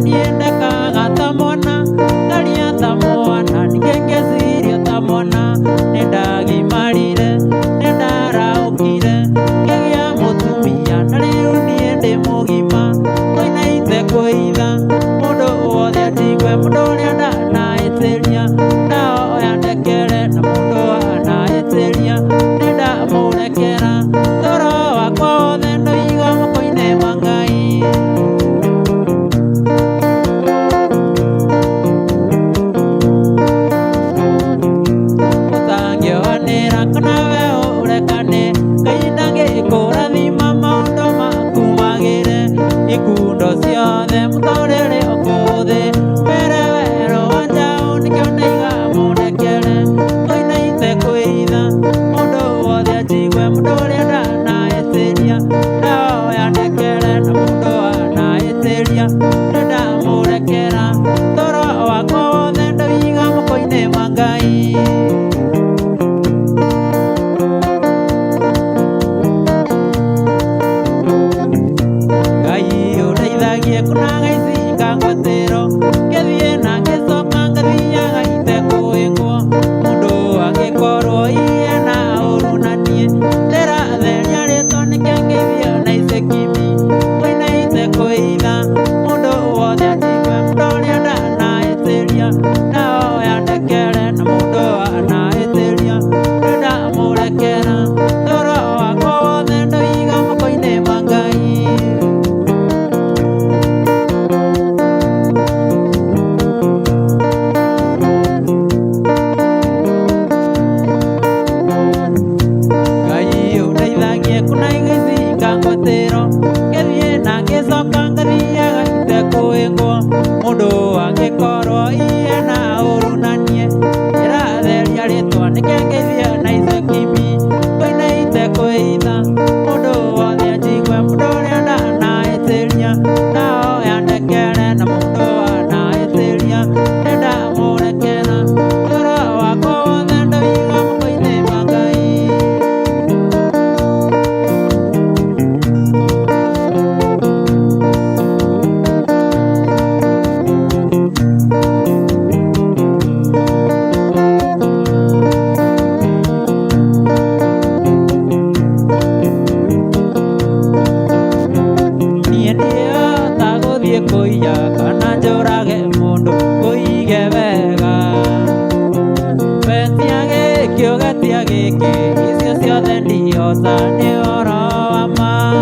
Nienda mundu angikorwo iena urunanie iratheria ritwa nikengithie na ithe kimi koinaite kuitha mundu wothe anjigwe mundu uria ndanaitiria nao yandekere na mundu anaitiria nindamurekera toro wakwa wothe ndaiga moko-ini ma Ngai. Kuiya kana njurage mundu kuige wega betiage kiogatia giki icio ciothe ndiosa ni oro wa ma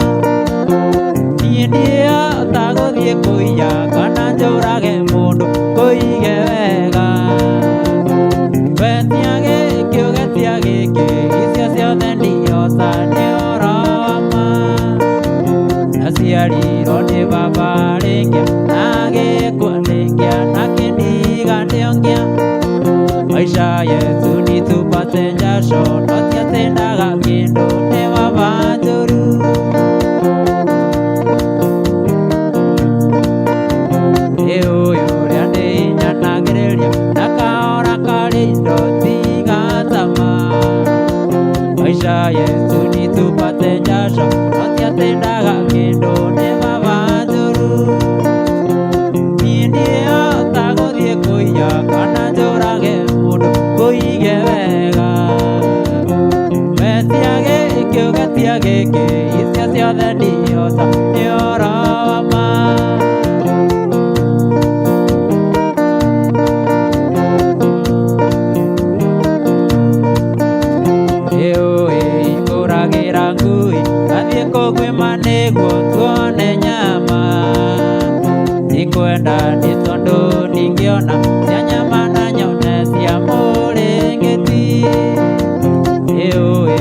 ndio taguthie kuiya kana njurage mundu kuige wega betiage kiogatia giki icio ciothe ndiosa ni oro wa ma naciarirwo ni baba ringia nagikua ringia nakindiga ndiongia maisha yetu nitupate jasho notiatendaga kindu ni baba njuru ni uyu uria ndinyanagiriria nakaora karindo tiga tama maisha yetu nitupate jasho notiatendaga kindu ni baba njuru ndio taguthie kuiya kana njurage mundu kuige wega betiage kiogatia giki icio ciothe ndiosa ni oro wa ma ikuragira ngui athie kugwima niguo tuone nyama ikwenda ni tondu ndingiona cia nyama na nyone cia muringiti iui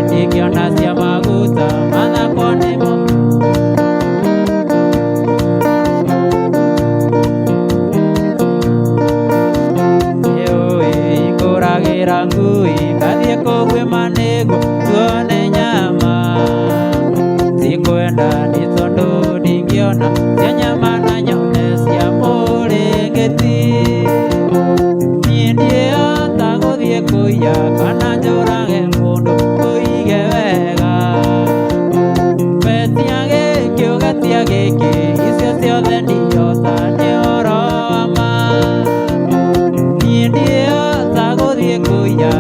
ndingiona cia maguta mathako nimo ikuragira ngui kathie kugwima niguo tuone nyama zikwenda ni tondu ndingiona cia nyama na nyone cia muringiti ndio taguthie kuiya kana njurage mundu kuige wega betiage kiogatia giki icio ciothe ndiosa ni oro wa ma ndio taguthie kuiya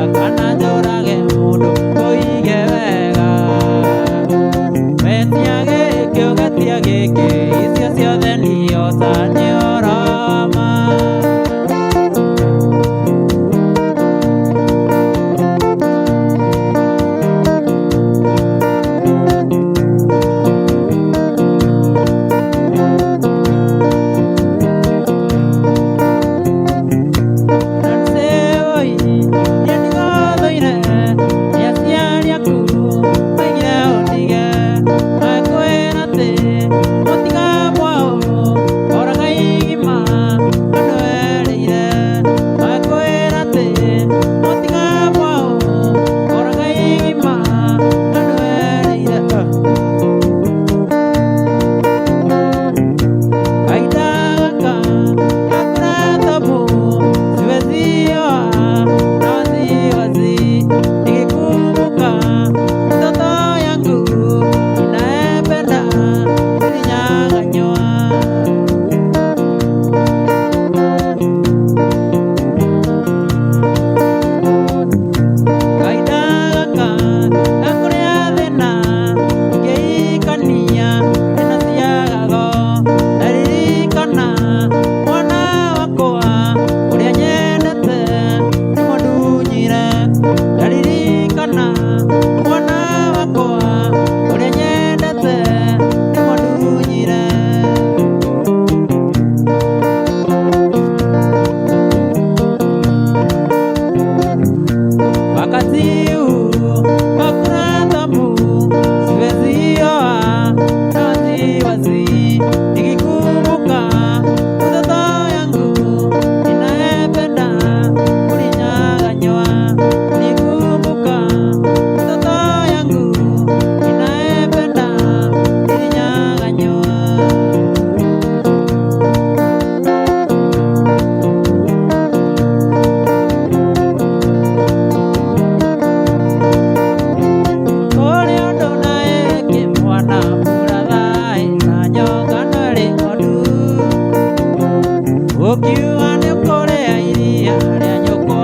ũkiuga nĩ ũkũrĩa iria rĩa nyũkwa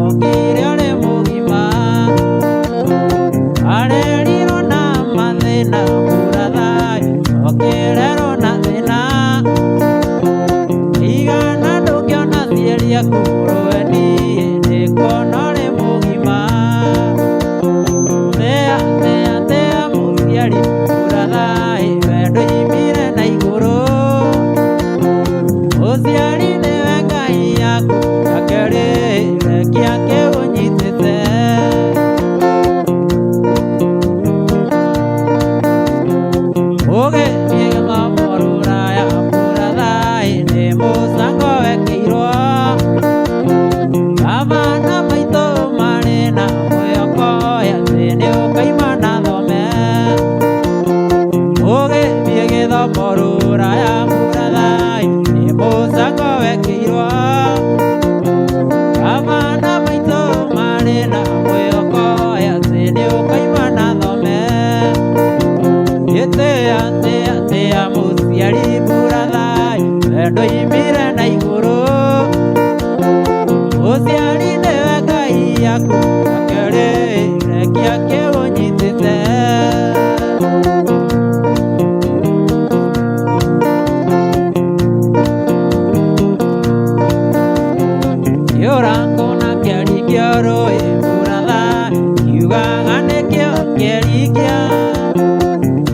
okire ũrĩ mũgima arerirwo na mathĩna mũrathaĩ okĩrerwo na thĩna igana ndũngĩona thieri yaku rweni nĩkuona ũrĩ mũgima thĩa thĩa thĩa mũciari mũrathaĩ wendo imire na igũrũ mũciari nĩwe Ngai yaku akerĩ rekia kĩũnyitĩte ũgĩthiĩ gĩthomo rũraya mũrathaĩ nĩ mũcango wekĩirwo abana maitũ marĩ na mwĩhoko atĩ nĩ ũkaima na thome ũgĩthiĩ gĩthomo rũraya mũrathaĩ nĩ mũcango wekĩirwo abana maitũ marĩ na mwĩhoko atĩ nĩ ũkaima na thome gĩtĩĩa tĩĩa tĩĩa mũciari mũrathaĩ wendo imire na igũrũ mũciari nĩwe Ngai yaku akerĩ rekia kĩũnyitĩte kĩũrakũna kĩarikia rũĩ mũrathaĩ kiugaga nĩkĩo kĩarikia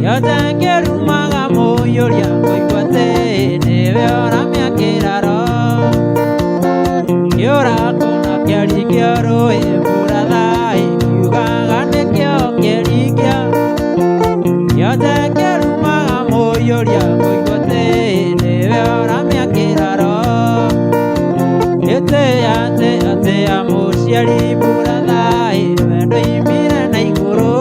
gĩothe kĩrumaga mũiyũria kũigua atĩ nĩwe ũramĩa kĩraro kĩũrakũna kĩarikia rũĩ mũrathaĩ kiugaga nĩkĩo kĩarikia gĩothe kĩrumaga mũiyũria kũigua atĩ nĩwe ũramĩa kĩraro gĩtĩĩa tĩĩa tĩĩa mũciari mũrathaĩ wendo imire na igũrũ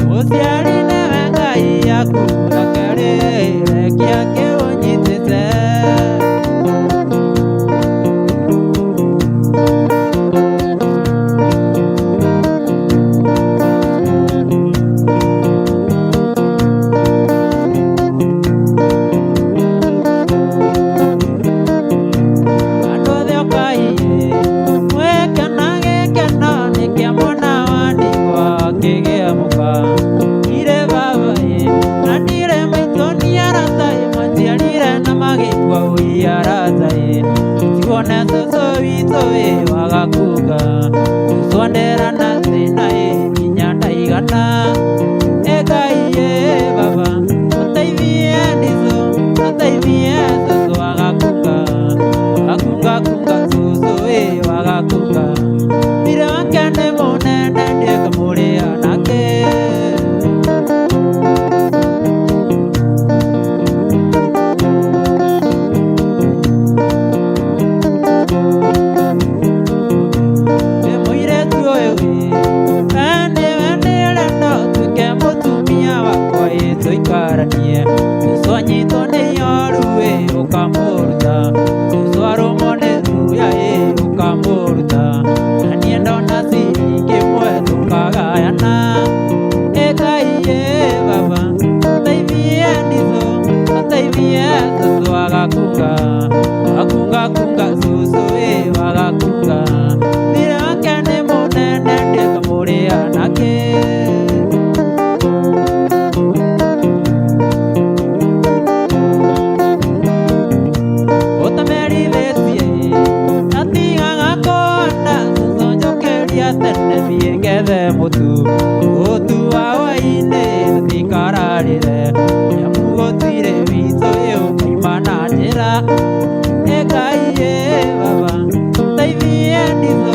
mũciari nĩwe Ngai yaku akerĩ rekia kĩũnyitĩte andũ othe ũkai mwĩkenage kĩno nĩkĩa mwana wa ndigwa akĩgĩa mũka ire baba na ndire maitũ niarataĩ maciarire na magĩkua ũiarataĩ tiguone cũcũ witũ waga kuga tũcondera na thĩna nginya ndaigana Ngai baba ũteithie nditũ ũteithie cũcũ waga kuga akunga kunga cũcũ waga kuga thirĩ wake nĩ mũnene ndĩkamũrĩa nake mũirĩtu ũyũ nĩwe ndĩrenda ũtuĩke mũtumia wakwa tũikaranie cũcũ anyitwo nĩ ihoru ũkamũruta cũcũ arũmwo nĩ thuya ũkamũruta na niĩ ndona ciringi ĩmwe tũkagayana Ngai baba ũteithie nditũ ũteithie cũcũ waga kuga akunga kunga cũcũ waga kuga thirĩ wake nĩ mũnene ndĩkamũrĩa nake ũtamerithĩtie atigaga kũhanda cũcũ njũkĩria tene thiĩ ngethe mũtu ũtu wa hwaĩ-inĩ tũtikararĩre nĩamu gũtirĩ witũ ũkaima na njĩra Ngai baba ũteithie nditũ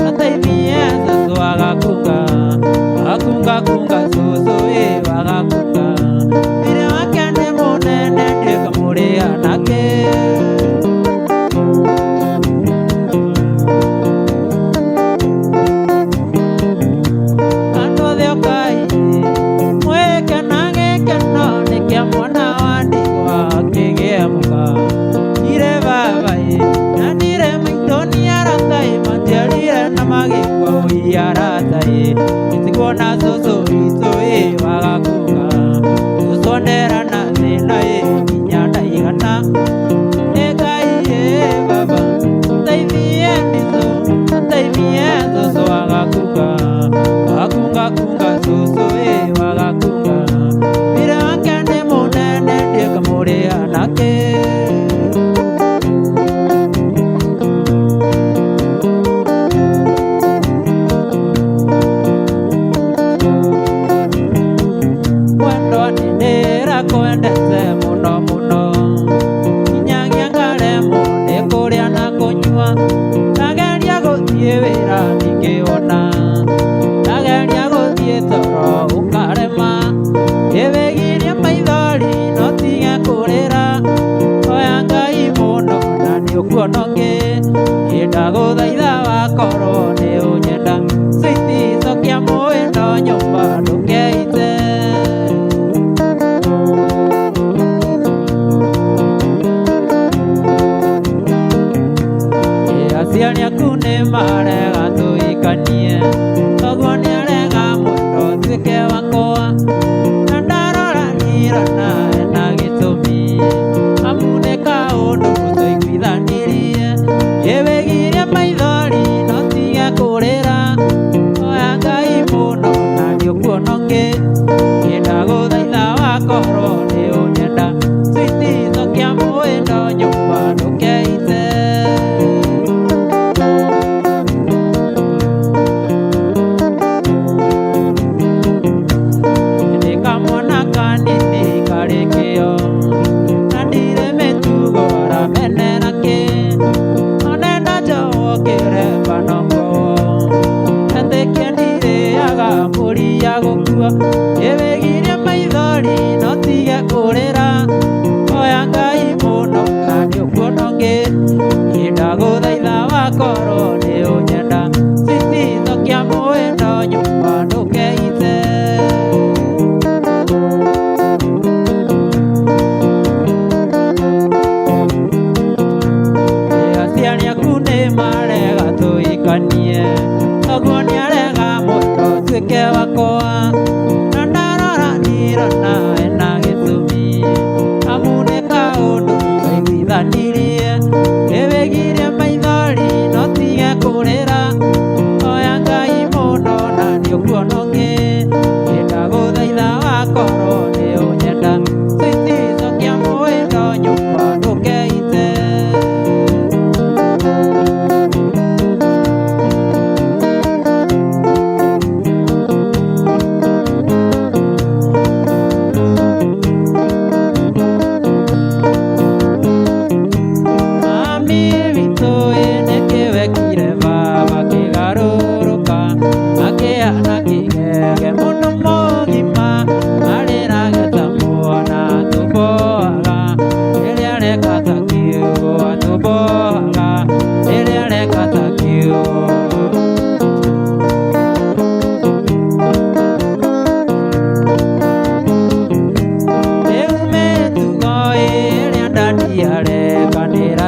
ũteithie cũcũ waga kuga akunga kunga cũcũ waga kuga thirĩ wake nĩ mũnene ndĩkamũrĩa nake andũ othe ũkai mwĩkenage kĩno nĩkĩa mwana wa ndigwa akĩgĩa mũka ire baba na ndire maitũ niarataĩ maciarire na magĩkua ũiarataĩ tiguona cũcũ witũ waga kuga tũcondera na thĩna nginya ndaigana kure anake Wendo nindira kwendete muno muno Inyangia ngaremo nĩ kũrĩa na kũnyua Ndageria gũthiĩ wĩra ndingĩona Ndageria gũthiĩ toro ũkarema Ndĩwĩgirie maithori no tige kũrĩra Oya Ngai mũno na nĩũkuonoke Ndagũthaitha wakorwo nĩ ũnyenda Sweetie cokia mũĩno nyũmba ndũkeite Aciari aku nĩmarega tũhikanie Toguo nĩarega mũndũ tuĩke wakwa Na ndarora ndirona ena gĩtũmi Amu nĩ kaũndũ tũiguithanirie Ndĩwĩgirie maithori no tige kũrĩra Oya Ngai mũno na nĩũkuonoke Ndagũthaitha wakorwo nĩ ũnyenda Sweetie cokia mũĩno nyũmba ndũkeite Ndĩwĩgirie maithori no tige kũrĩra Oya Ngai mũno na nĩũkuonoke Ndagũthaitha wakorwo nĩ ũnyenda Sweetie cokia mũĩno nyũmba ndũkeite Aciari aku nĩmarega tũhikanie Toguo nĩarega mũndũ tuĩke wakwa Na ndarora ndirona ena gĩtũmi Amu nĩ kaũndũ tũiguithanirie Ndĩwĩgirie maithori no tige kũrĩra Oya Ngai mũno na nĩũkuonoke Ndagũthaitha wakorwo nĩ ũnyenda Sweetie cokia mũĩno nyũmba ndũkeite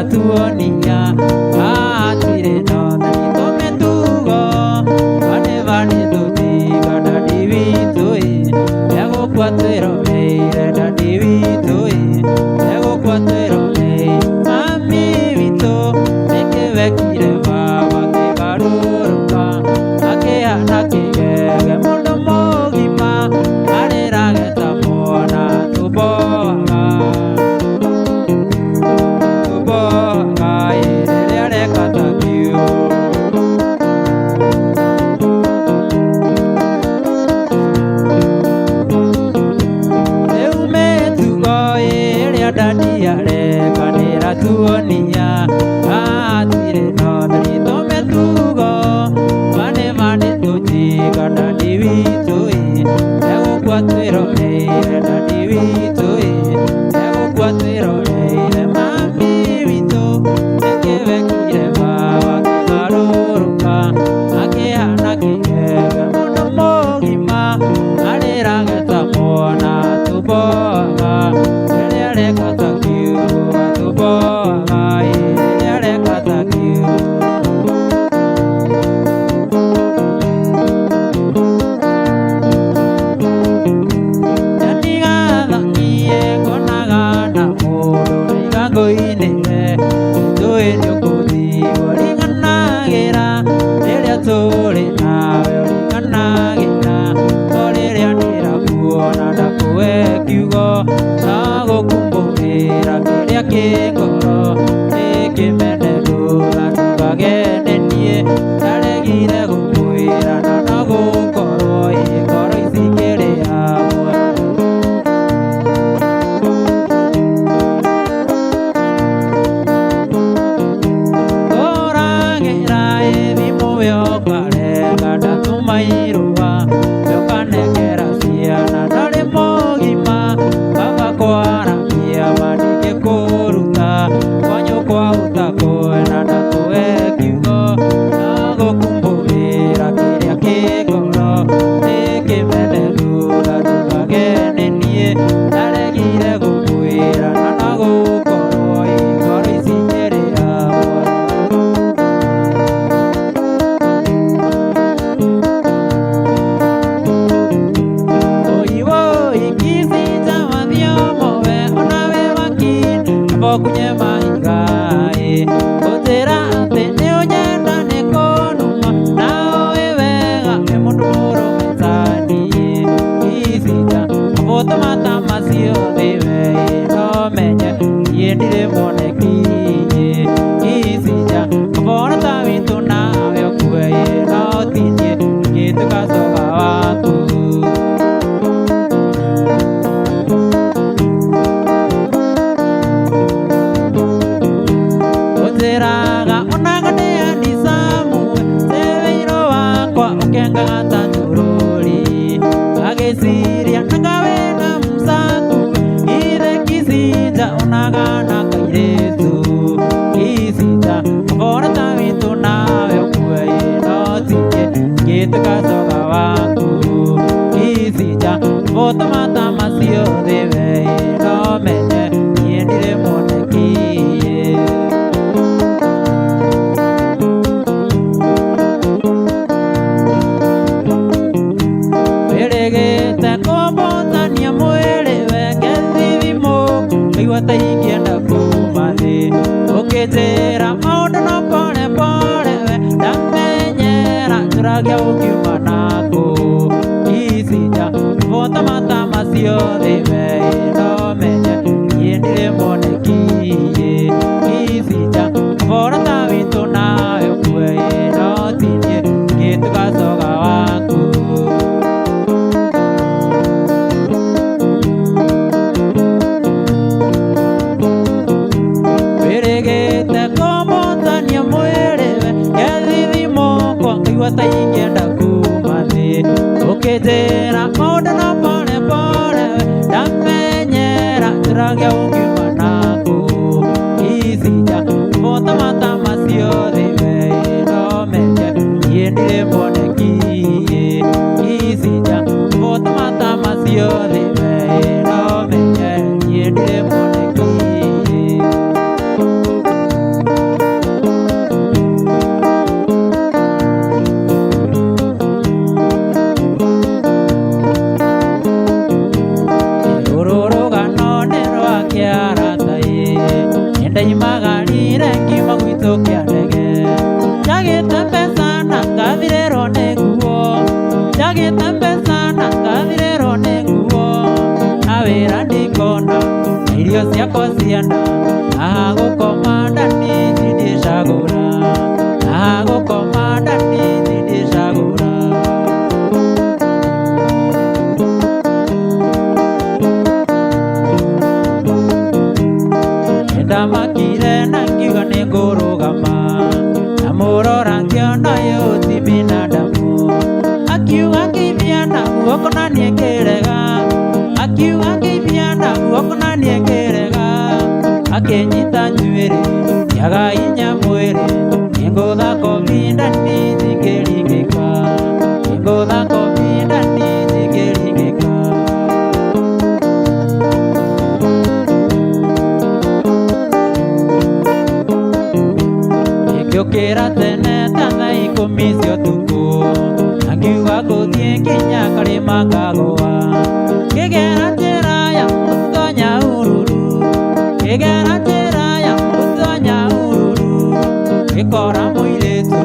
Tuonia atire no nito metugo vane vane tuti gada divitoi ego quattro meire da divitoi ego quattro mei ami vito neke vekire baba ke garuruka ake anake ge mondo mogima are rageta mona tuboga Tuonia atire no nito metugo vane vane tuti gada divitoi ego quattro meire da divitoi ego quattro meire mami vito neke vekire baba ke garuruka ake anake ge mono mogima are rageta mona tuboga ele kata ngũkwĩra kĩrĩa kĩ ngoro nĩkĩmeneku na ndũkagene niĩ ndaregire gũkwĩra na no gũkorwo ngoro ici kĩrĩ hamwe. Ngũragĩra thimũ yokarenga ndatũma irũa yokanengera ciana ndarĩ mũgima baba kwaramia mandĩke kũruta kwanyu kwa ũtakwena ndatũhe kiugo na gũkumbũrĩra kĩrĩa kĩ ngoro nĩkĩmeneku na ndũkagene niĩ ndaregire gũkwĩra na no gũkorwo ngoro ici kĩrĩ hamwe. Kunye maigai gũtĩra atĩ nĩũnyenda nĩ kũnuma na ũĩ wega wĩ mũndũ mũrũme ta niĩ. Ici nja mabuto mata macio thĩ wei no menye niĩ ndirĩ mwoneki. Ici nja mabona ta witũ nawe ũkuei no ti niĩ ngĩtuĩka coga waku. Ngũtĩraga onaga nĩ handicamu teweirũ wakwa ũkengaga ta tũrũri agĩciria anga wĩna mũsaku ithe Kicinja onaga na kairĩtu. Kicinja mbona ta witũ nawe ũkuei no ti niĩ ngĩtuĩka coga waku. Kicinja mabuto mata macio thĩ wei no menye niĩ ndirĩ mwoneki. Wĩrĩgĩte kũmbũtania mwĩrĩ wenge thithimũ ngaigua ta ingĩenda kuma thĩ ũkĩnjĩra maũndũ no pole pole we ndamenyera njũragia ũkiuma nakũ. Kicinja mabuto mata macio thĩ wei no menye niĩ ndirĩ mwoneki. Kicinja mbona ta witũ nawe ũkuei no ti niĩ ngĩtuĩka coga waku. Wĩrĩgĩte kũmbũtania mwĩrĩ we ngethithimũ kwa ngaigua ta ingĩenda kuma thĩ ũkĩnjĩra maũndũ no pole pole we ndamenyera njũragia ũngiuma nakũ. Kicinja mabuto mata macio thĩ wei no menye niĩ ndirĩ mwoneki. Kicinja mabuto mata macio thĩ wei no menye niĩ ndirĩ mwoneki. Rũrũgano nĩ rwa kĩaratai nĩndaimagarire ngiuma gwitũ kĩa ndege njagĩte mbeca na ngathirĩrwo nĩ nguo. Njagĩte mbeca na ngathirĩrwo nĩ nguo na wĩra ndikona na irio ciakwa cia nda na ha gũkoma ndani ndicagũra na ha gũkoma ndani ndicagũra. Ndamakire na ngiuga nĩ ngũrũgama na mũrora ngĩona ũyũ ti binadamu. Akiuga ngĩithia na guoko na niĩ ngĩrega. Akiuga ngĩithia na guoko na niĩ ngĩrega. Akĩnyita njuĩrĩ njaga hinya mwĩrĩ ngĩngũtha kobi ndani ngĩringĩka. Ngĩngũtha kobi ndani ngĩringĩka. Ngĩũkĩra tene ta thaa 10 cia ũtukũ na ngiuga gũthiĩ nginya karĩma ngagũa. Ngĩgera njĩra ya mũtonya ururu ngĩgera njĩra ya mũtonya ururu ngĩkora mũirĩtu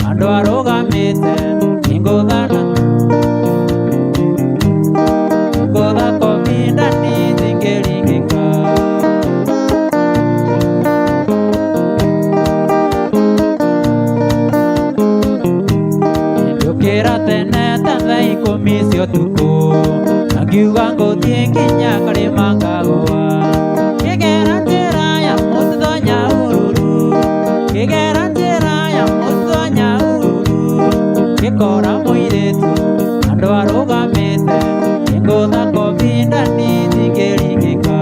andũ arũgamĩte ngĩngũthana ngũtha kobi ndani ngĩringĩka. nginya karima ngagwa kigera njĩra ya mũthitho Nyahururu kigera njĩra ya mũthitho Nyahururu gĩkora mũirĩtu andũ arũgamĩte ngũtha kobi ndani thingĩringĩka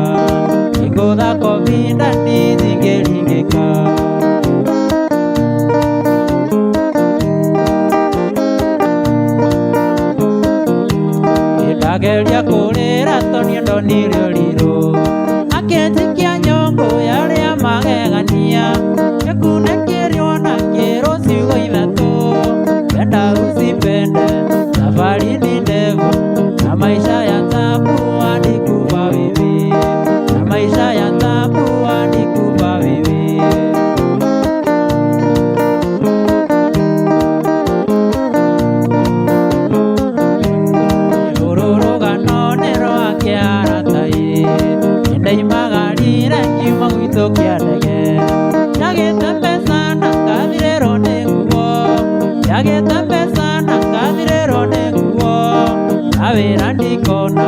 ngũtha kobi ndani thingĩringĩka ndageria kũrĩra toni ndonire ũrirũ akĩnjikia nyũngũ ya arĩa magegania gĩkunĩ kĩrĩo na kĩrũ ciugo ithatũ penda usipende safari ni ndefu na maisha ya tabu hadi kufa wewe na maisha ya tabu hadi kufa wewe ndaimagarire ngiuma gwitũ kĩa ndege njagĩte mbeca na ngathirĩrwo nĩ nguo njagĩte mbeca na ngathirĩrwo nĩ nguo na wĩra ndikona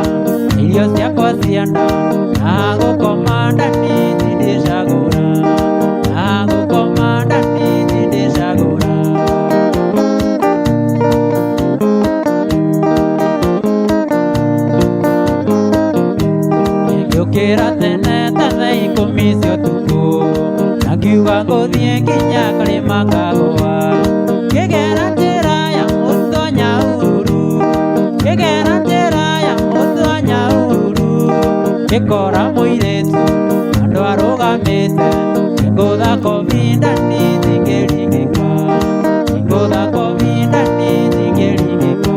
irio ciakwa ciana na gũkoma ndani ndĩcagũra na gũkoma ndani ndĩcagũra ngĩũkĩra tene ta thaa ikũmi cia ũtukũ na ngiuga ngũthiĩ nginya karĩma ngagwa ngĩgera njĩra ya mũthitho Nyahururu ngĩgera njĩra ya mũthitho Nyahururu ngĩkora mũirĩtu andũ arũgamĩte ngũtha kobi ndani thingĩringĩka ngũtha kobi ndani thingĩringĩka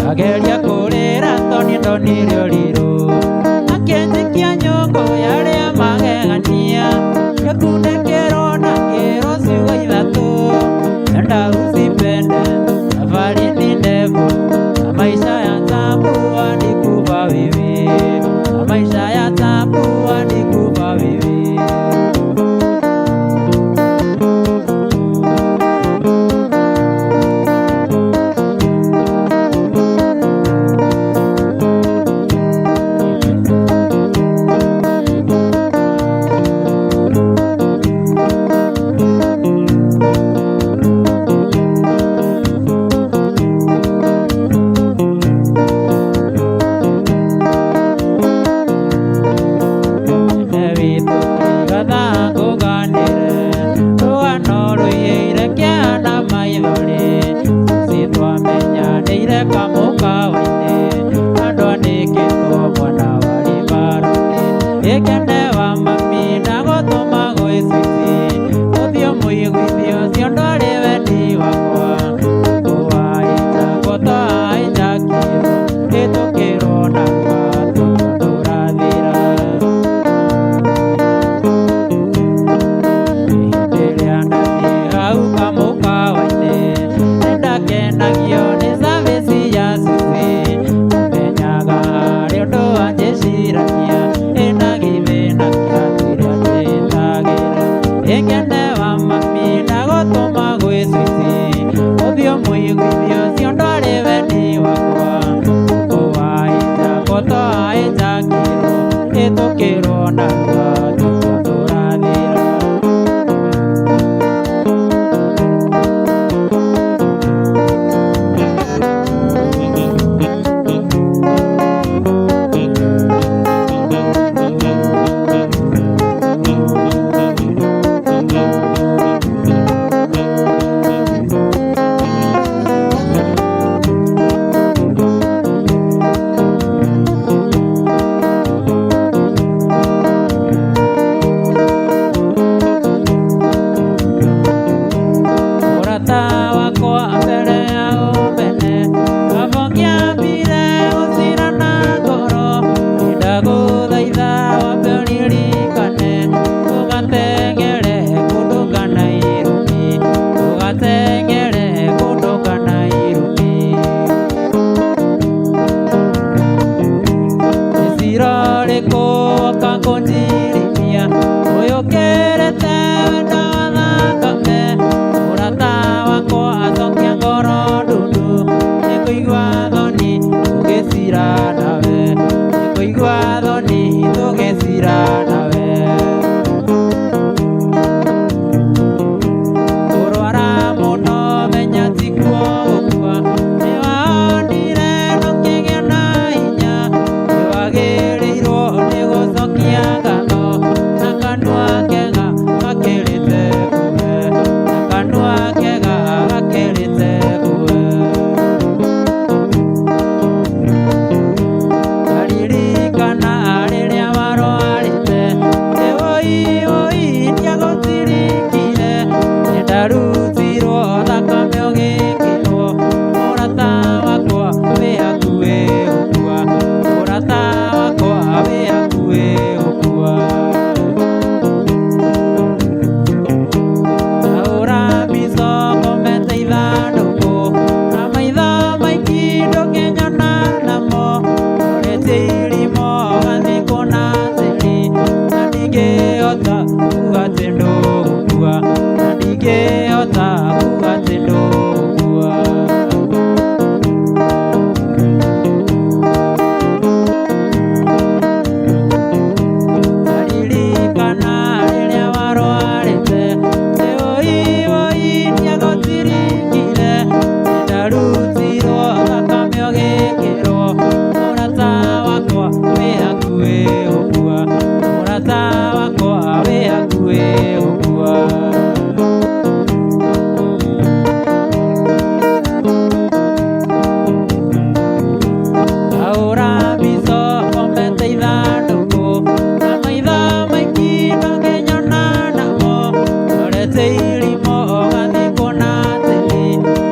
ndageria kũrĩra toni ndonire ũrirũ akĩnjikia nyũngũ ya arĩa magegania gĩkunĩ kĩrũ na kĩrũ ciugo ithatũ penda usipende safari ni ndefu na maisha ya tabu hadi kufa wewe na maisha ya tabu hadi kufa wewe tũgecira nawe kũigua thoni tũgecira nawe kũrwara mũno menya tikuo gũkua nĩwahonire ndũkĩgĩa na hinya nĩwagĩrĩirwo nĩ gũcokia ngatho na kanua kega gakĩrĩte kuwe na kanua kega gakĩrĩte kuwe ndaririkana rĩrĩa warwarĩte oi ndiagũtirikire nĩndarutirwo thakame ũgĩkĩrwo mũrata wakwa wĩ hakuhĩ gũkua mũrata wakwa wĩ hakuhĩ gũkua ahũra mbica komete ithandũkũ na maitho maingĩ ndũngĩnyona namo ũrĩte irimũ gathikũ na tĩri na ndingĩhota kuga atĩ ndũgũkua na ndingĩhota kuga atĩ ndũgũkua ndaririkana rĩrĩa warwarĩte oi ndiagũtirikire nĩndarutirwo thakame ũgĩkĩrwo mũrata wakwa wĩ hakuhĩ gũkua mũrata wakwa wĩ hakuhĩ gũkua ahũra mbica komete ithandũkũ na maitho maingĩ ndũngĩnyona namo ũrĩte irimũ gathikũ na tĩri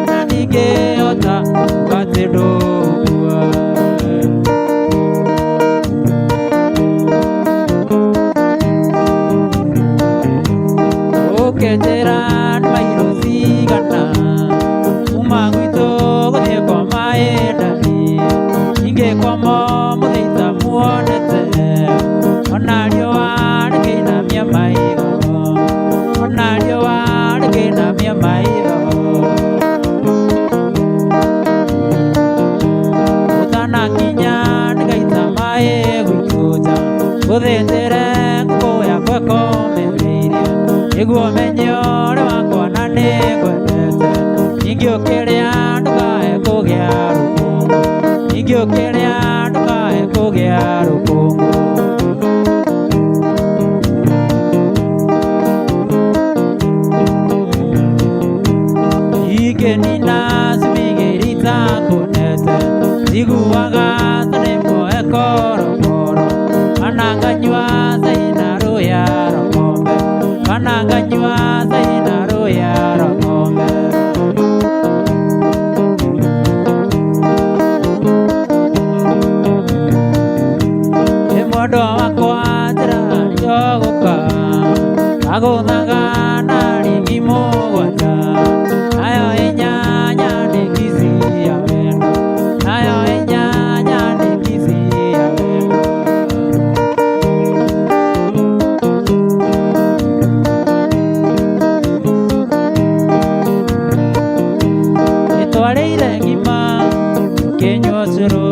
na ndingĩhota kuga atĩ ndũgũkua ũkĩnjĩra nĩ mairũ cigana kuma gwitũ gũthiĩ kwa maĩ ndani ingĩkoma mũthĩita muonete ona riũa rĩkĩinamia maitho ona riũa rĩkĩinamia maitho ũtanakinya nĩgaita maĩ gwitũ nja gũthĩnjĩre ngũkũ yakwa ĩkomereirie nĩguo menye ũrĩ wakwa na nĩngwendete ningĩ ũkĩrĩa ndũkae kũgĩa rũkũngũ ningĩ ũkĩrĩa ndũkae kũgĩa rũkũngũ ingĩnina cimigĩri itakuonete njiguaga ta rĩmwe korokoro kana nganyua cai na rũũya rwa ng'ombe kana nganyua cai na rũũya rwa ng'ombe nĩ mwendwa wakwa njĩra rĩogũka agũthaga na rigi mũgwanja nayo inyanya nĩ kisi ya wendo nayo inyanya nĩ kisi ya wendo nĩtwarĩire ngima tũkĩnyua ũcũrũ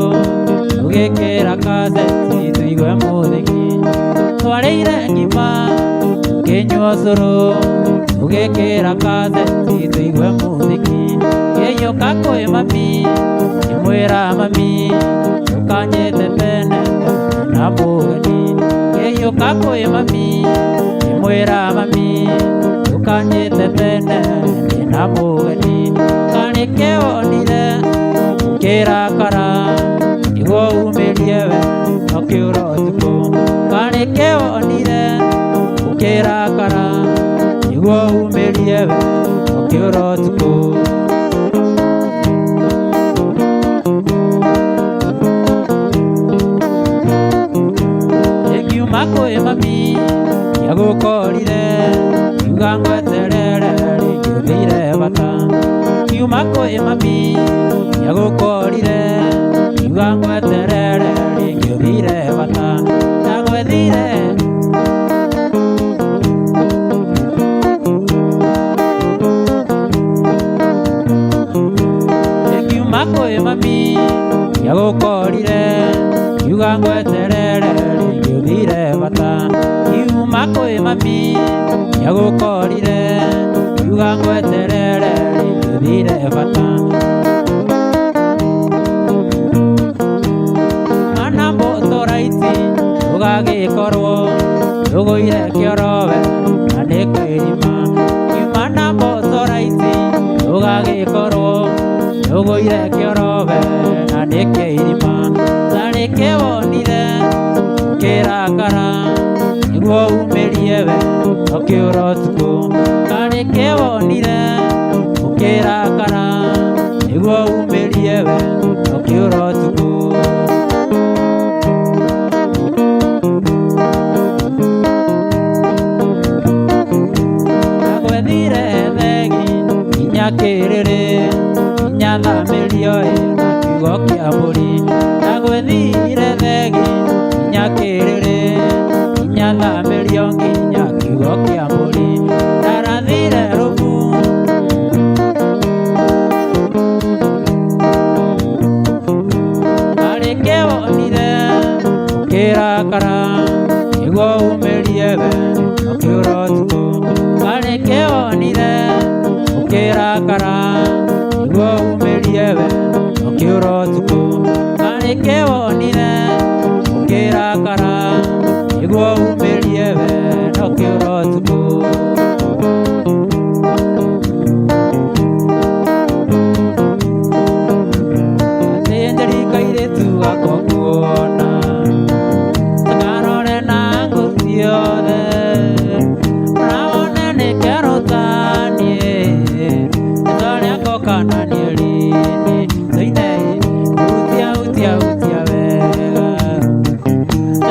tũgĩkĩra kaseti tũigue mũthiki twarĩire ngima tũkĩnyua ũcũrũ tũgĩkĩra kaseti tũigue mũthiki ngĩiyũka kwĩ mami ngĩmwĩra mami ndũkanyĩte tene na mũgeni ngĩiyũka kwĩ mami ngĩmwĩra mami ndũkanyĩte tene na mũgeni kanĩke wonire ũkĩrakara nĩguo umĩrie we ũkĩũra ũtukũ kanĩke wonire ũkĩrakara nĩguo umĩrie we ũkĩũra ũtukũ ĩngiuma kwĩ mami nĩagũkorire kiuga ngweterere rĩngĩũthire bata ngiuma kwĩ mami nĩagũkorire kiuga ngweterere rĩngĩũthire bata ndagwethire ĩngiuma kwĩ kwĩ mami gĩagũkorire kiuga ngweterere rĩngĩ ũthire bata kiuma kwĩ mami gĩagũkorire kiuga ngweterere rĩngĩ ũthire bata mana mbũtũraiti ndũgagĩkorwo ndũgũire kĩorobe na nĩ kwĩrima kiuma na mbũtũraiti ndũgagĩkorwo ndũgũire kĩorobe na nĩ kĩirima na nĩkĩ wonire kĩrakara nĩguo umĩrie we ũkĩũra ũtukũ na nĩkĩ wonire ũkĩrakara nĩguo umĩrie we ũkĩũra ũtukũ nagwethire thegi nginya kĩrĩrĩ nginya thamĩrio na kiugo kĩa mbũri nagwethire thegi nginya kĩrĩrĩ nginya thamĩrio nginya kiugo kĩa mbũri ndarathire rũbu arĩkĩ wonire ũkĩrakara nĩguo umĩrie we ũkĩũra ũtukũ arĩkĩ wonire ũkĩrakara nĩguo umĩrie we ũkĩũra ũtukũ arĩkĩ wonire ũkĩrakara nĩguo umĩrie we ũkĩũra ũtukũ athĩnjĩri kairĩtu gakwa kuona takarore na ngũ ciothe ũrawone nĩ kerũtanie rĩtwa rĩako kananie rini thĩinĩ hutia wega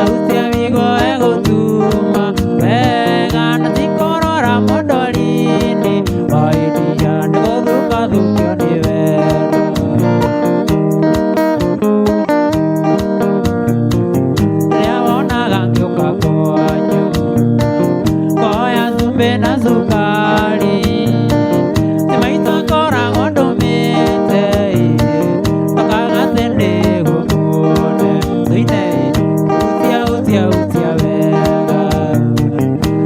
hutia mĩigua egũtuma wega na tikũrora mũndũ rini waidia nĩgũthũkathũkio nĩ wendo rĩrĩa wonaga ngĩũka kwanyu koya cumbĩ na cukari ti maitũ akoragwo ndũmĩte tokaga atĩ nĩguo muone thĩinĩ hutia wega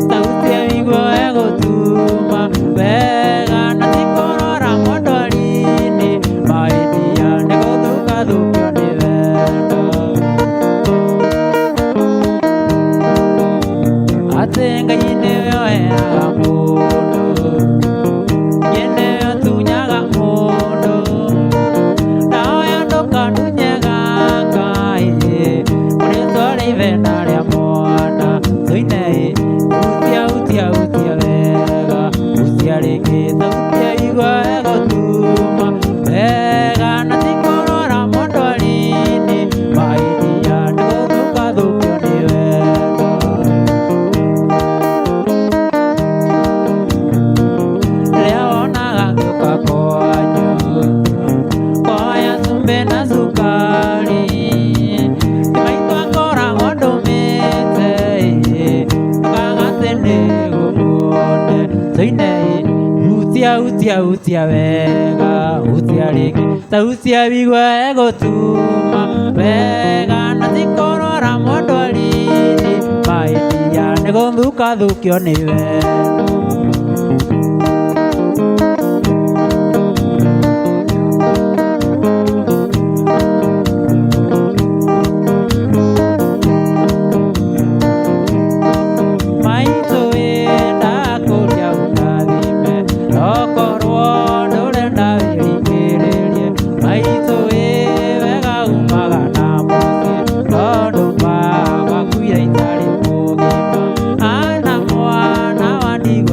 ta hutia mĩigua egũtuma wega na tikũrora mũndũ rini maidia nĩgũthũkathũkio nĩ wendo atĩ Ngai nĩwe oheaga mũndũ ye nĩwe ũtunyaga mũndũ na oya ndũkandunye gaka rĩtwa rĩa ithe na rĩa mwana thĩinĩ hutia wega hutia rĩngĩ ta hutia igua egũtuma wega na tikũrora mũndũ rini maidia nĩgũthũkathũkio nĩ wendo rĩrĩa wonaga ngĩũka kwanyu koya cumbĩ na cukari ti maitũ akoragwo ndũmĩte tokaga atĩ nĩguo muone thĩinĩ hutia wega hutia rĩngĩ ta hutia mĩigua egũtuma wega na tikũrora mũndũ rini maidia nĩgũthũkathũkio nĩ wendo maitũ ndakũria ũnathime okorwo ndũrenda wĩringĩrĩrie maitũ wega umaga na mũciĩ tondũ baba kuire itarĩ mũgima ana mwana wa ndigũ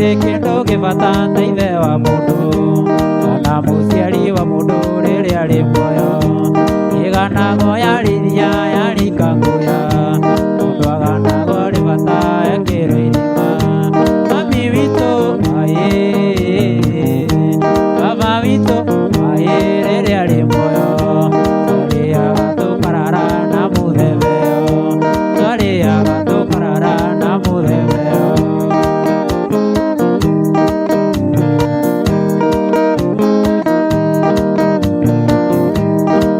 Gũtirĩ kĩndũ gĩbata ta ithe wa mũndũ kana mũciari wa mũndũ rĩrĩa arĩ muoyo. Ĩganagwo yarĩria yarika ngũya, mũndũ aganagwo arĩ bata ekĩrwo irima. Mami witũ aĩ, baba witũ aĩ, rĩrĩa arĩ muoyo twarĩaga tũkarara na mũthembeyo, twarĩaga tũkarara na mũthembeyo.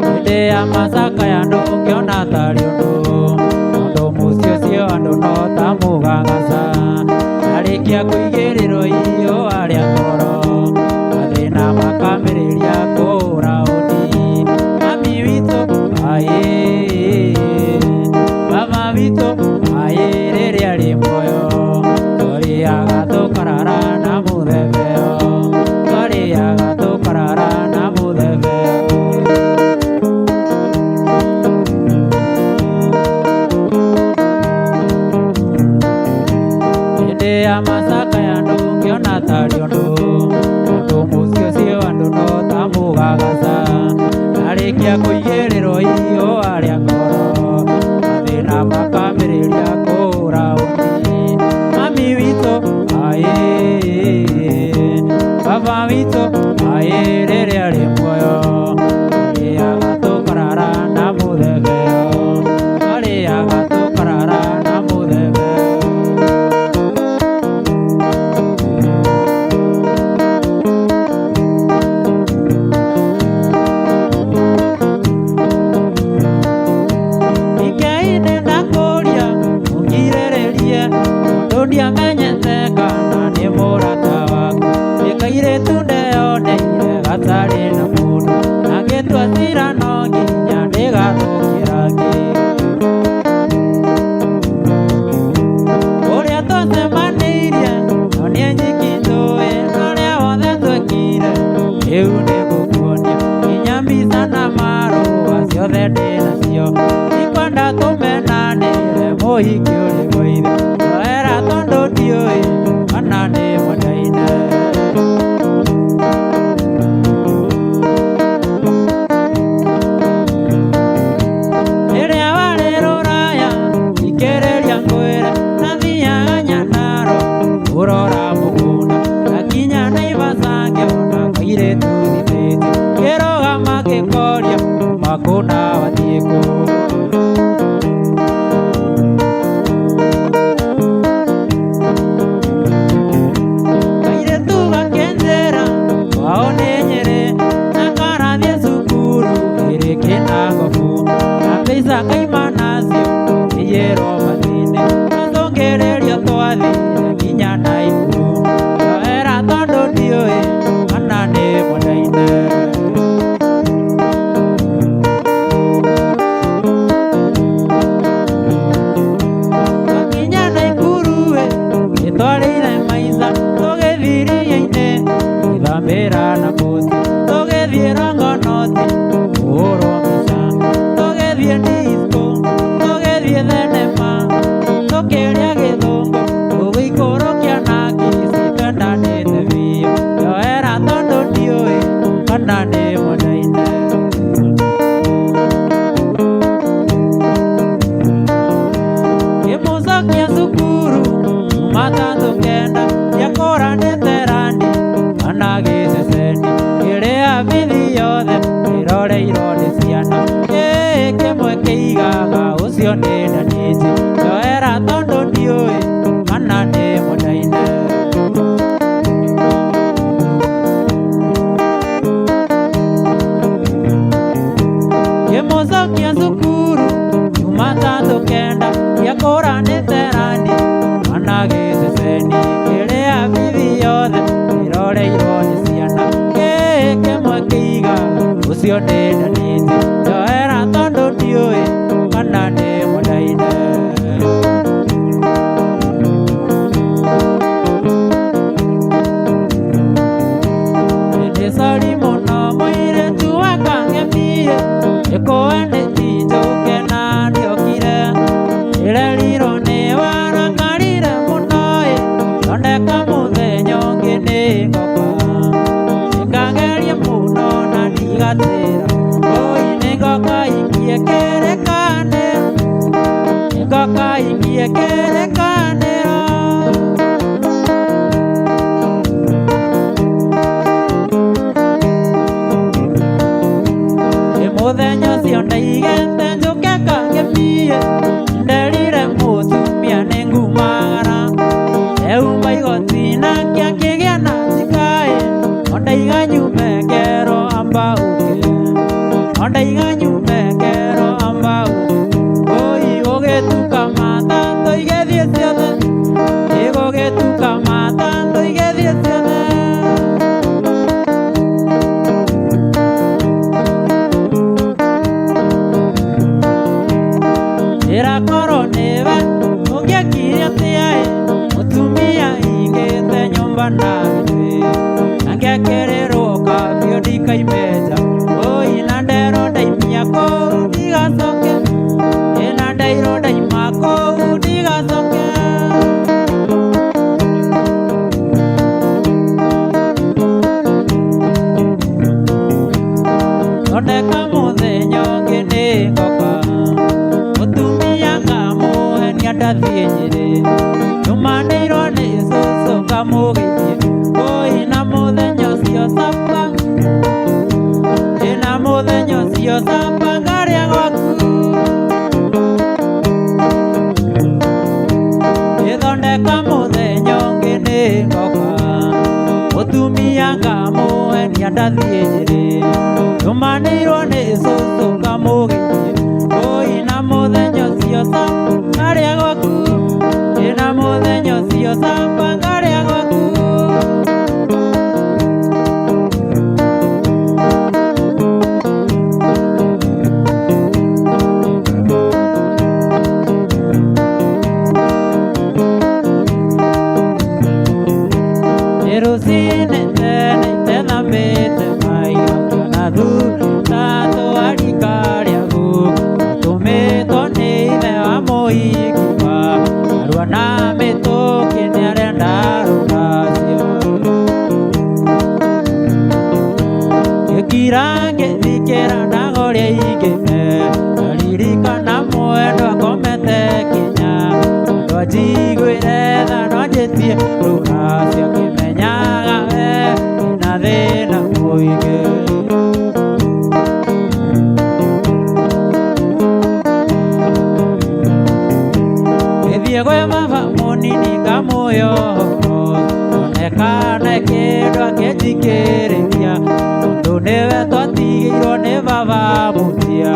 Hĩndĩ ya macakaya ndũngĩona tarĩ ũndũ mũciĩ ũcio andũ no ta mũgagaca. Arĩkia kũigĩrĩrwo ihũa rĩa toro, mathĩna makamĩrĩria kũũra ũndi. Mami witũ aĩ, baba witũ aĩ, rĩrĩa arĩ muoyo twarĩaga tũkarara na mũthembeyo, twarĩaga tũkarara na mũthembeyo. Hĩndĩ ya macakaya ndũngĩona tarĩ ũndũ mũciĩ ũcio andũ no ta mũgagaca. Arĩkia kũigĩrĩrwo ihũa rĩa toro, mathĩna makamĩrĩria kũũra ũndi. Mami witũ aĩ, baba witũ aĩ, rĩrĩa arĩ muoyo twarĩaga tũkarara na mũthembeyo, twarĩaga tũkarara na mũthembeyo. Ndiamenyete kana nĩ mũrata waku, nĩ kairĩtu ndeyoneire gatarĩ na mũndũ, na ngĩtua cira no nginya ndĩgathũkĩrange. Ũrĩa twacemanĩirie no niĩ nyiki njũĩ, ũrĩa wothe twekire rĩu nĩngũkuonia. Nginya mbica na marũa ciothe ndĩnacio, ndikwenda tũmenanĩre mũhiki ũrĩ gwa ithe, njoera tondũ ndiũĩ kana nĩ mwendaine. Rĩrĩa warĩ rũraya thikĩrĩria ngwĩre, nathiaga Nyandarua kũrora mũgũnda, ngakinya Naivasha ngĩona kairĩtu thitĩte, ngĩrũgama ngĩkoria kuma kũ na wathiĩ kũ. Kairĩtu gakĩnjĩra kwao nĩ Nyĩrĩ, na karathiĩ cukuru ĩrĩ Kĩnangobu, na mbeca kaima nacio iyĩrwo mathĩnĩ, tũcũngĩrĩrio twathire nginya Naikuru, njoera tondũ ndiũĩ kana nĩ mwendaine. Twakinya Naikuru nĩtwarĩire maica, tũgĩthiĩ iria-inĩ gwĩthambĩra na bũti, tũgĩthiĩ Rongonoti kũhũrwo mbica, tũgĩthiĩ disco, tũgĩthiĩ thenema, tũkĩrĩa gĩthũngũ, tũgĩikũrũkia na ngisi twendanĩte biũ, njoera tondũ ndiũĩ kana nĩ mwendaine. Ngĩmũcokia cukuru kuma tatũ kenda, ndiakũranĩte randi kana gĩceceni, ngĩrĩa bithi yothe ĩroreirwo nĩ ciana, kĩmwe kĩigaga ũcio nĩ ndanĩnji, njoera tondũ ndiũĩ kana nĩ mwendaine. Ngĩmũcokia cukuru kuma tatũ kenda, ndiakũranĩte randi kana gĩceceni, ngĩrĩa bithi yothe ĩroreirwo nĩ ciana, kĩmwe kĩigaga ũcio nĩ ndanĩnji, njoera tondũ ndiũĩ kana nĩ mwendaine. Nĩ sori mũno mũirĩtu wakang'emie, nĩkũendeti njũke na ndiokire, ndĩrerirwo nĩ warakarire mũno, thondeka mũthenya kĩrĩkanĩro. Mũthenya ũcio ndaigĩte njũke kangĩmie, nderire mũtumia nĩngumagara, euma igoti-inĩ ngĩakĩgĩa na njikaĩ, ondaiga nyume ngero amba ũke, ondaiga nyume ngero amba ũke, oi gũgĩtuka matatũ igĩthiĩ ciothe, gũgĩtuka matatũ igĩthiĩ ciothe. Ĩrakorwo nĩwe ũngĩakire atĩa mũtumia ingĩte nyũmba na gĩtĩ, na ngĩakĩrĩrwo kabiũ ndikaime nja, oi na nderwo ndaimia kũu ndigacoke, na ndairwo ndaima kũu ndigacoke. Thondeka mũthenya ũngĩ nĩngoka, mũtumia ngamũhenia ndathiĩ Nyĩrĩ, nyumanĩirwo nĩ cũcũ ngamũgeithie, oi na mũthenya ũcio caba, na mũthenya ũcio caba ngarĩa gwaku. Thondeka mũthenya ũngĩ nĩngoka, mũtumia ngamũhenia ndathiĩ Nyĩrĩ, nyumanĩirwo nĩ cũcũ ngamũgeithie, oi na mũthenya ũcio caba ngarĩa gwaku, na mũthenya ũcio caba ngarĩa gwaku. Rũcinĩ tene ithambĩte mairo na thutha twarika rĩa gũkũ, tũtũmĩtwo nĩ ithe wa mũhiki wa narua na mĩtũkĩ nĩarenda rũracio. Ngĩkira ngĩthikĩra ndagoria ingĩme, ndaririkana mwendwa akomete Kenya, andũ anjiguĩre tha no anjĩtie rũracio, ngĩmenyaga we na thĩna mũingĩ. Ngĩthiĩ gwĩ baba mũnini ngamũyũhũra, onekana kĩndũ akĩnjikĩrĩria, tondũ nĩwe twatigĩirwo nĩ baba mũtia,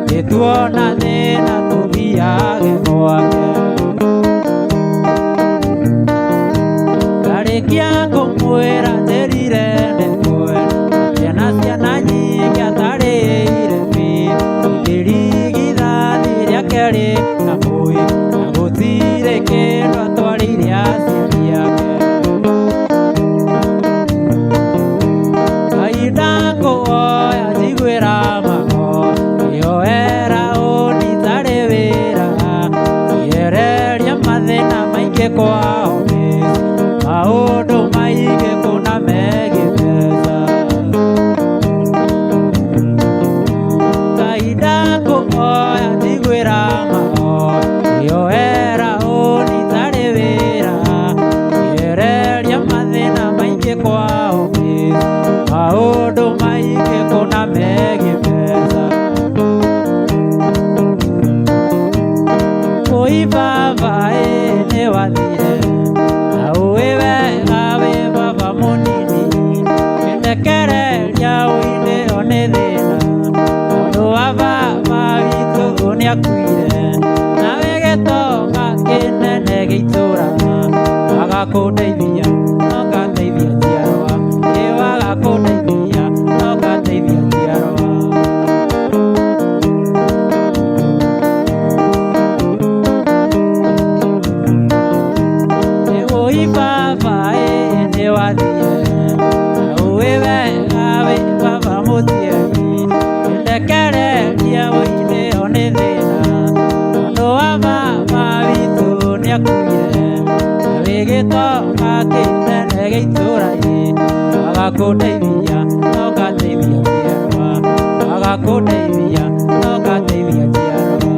ngĩtuona thĩna tũthiage gwake. Ndarĩkia kũmwĩra njĩrire ndĩkwenda, na ciana nyingĩ atarĩire biũ, ngĩrigithathi rĩake rĩna mũi, na gũtirĩ kĩndũ atwarĩire aciari ake. Ngai ndakũhoya njiguĩra mahoya, ngĩhoera ũni tarĩ wĩra, ngĩehereria mathĩna maingĩ kwao maũndũ maingĩ kũna megiĩ mbeca. Ngai ndakũhoya njiguĩra mahoya, ngĩhoera ũni tarĩ wĩra, ngĩehereria mathĩna maingĩ kwao maũndũ maingĩ kũna megiĩ mbeca. Oi baba nĩwathire, na ũĩ wega wĩ baba mũnini, nĩndekereria ũinde one thĩna, tondũ wa baba witũ nĩakuire, nawe gĩtonga kĩnene gĩitũra, agakũndeithia no ngateithia njiarwa, wagakũndeithia no ngateithia njiarwa. Oi baba nĩwathire, na ũĩ wega wĩ baba mũciari, nĩndekereria ũinde one thĩna, tondũ wa baba witũ nĩakuire, nawe gĩtonga kĩnene gĩitũra, agakũndeithia no ngateithia njiarwa, agakũndeithia no ngateithia njiarwa.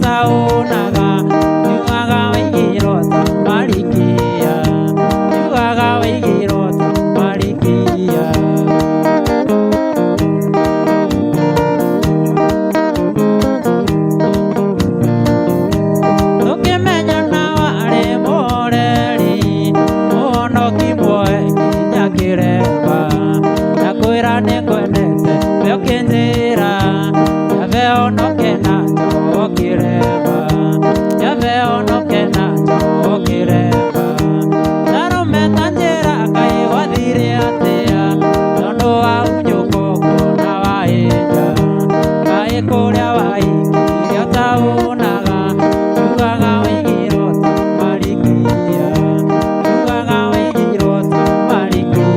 taũnaga yugaga waigĩrwo ta marikia yugaga waigĩrwo ta marikia tũkĩmenyana warĩ mũreri mũhonoki muoe nginya kĩremba ndakwĩra nĩngwendete we ũkĩnjĩra Jave onoke na njogo kĩremba Jave onoke na njogo kĩremba Narume ta njĩra Ngai gwathire atĩa tondũ wa ũnyũkũ kuona wahĩnja Ngai kũrĩa waingĩria ũtaũnaga yugaga waigĩrwo ta marikia yugaga waigĩrwo ta marikia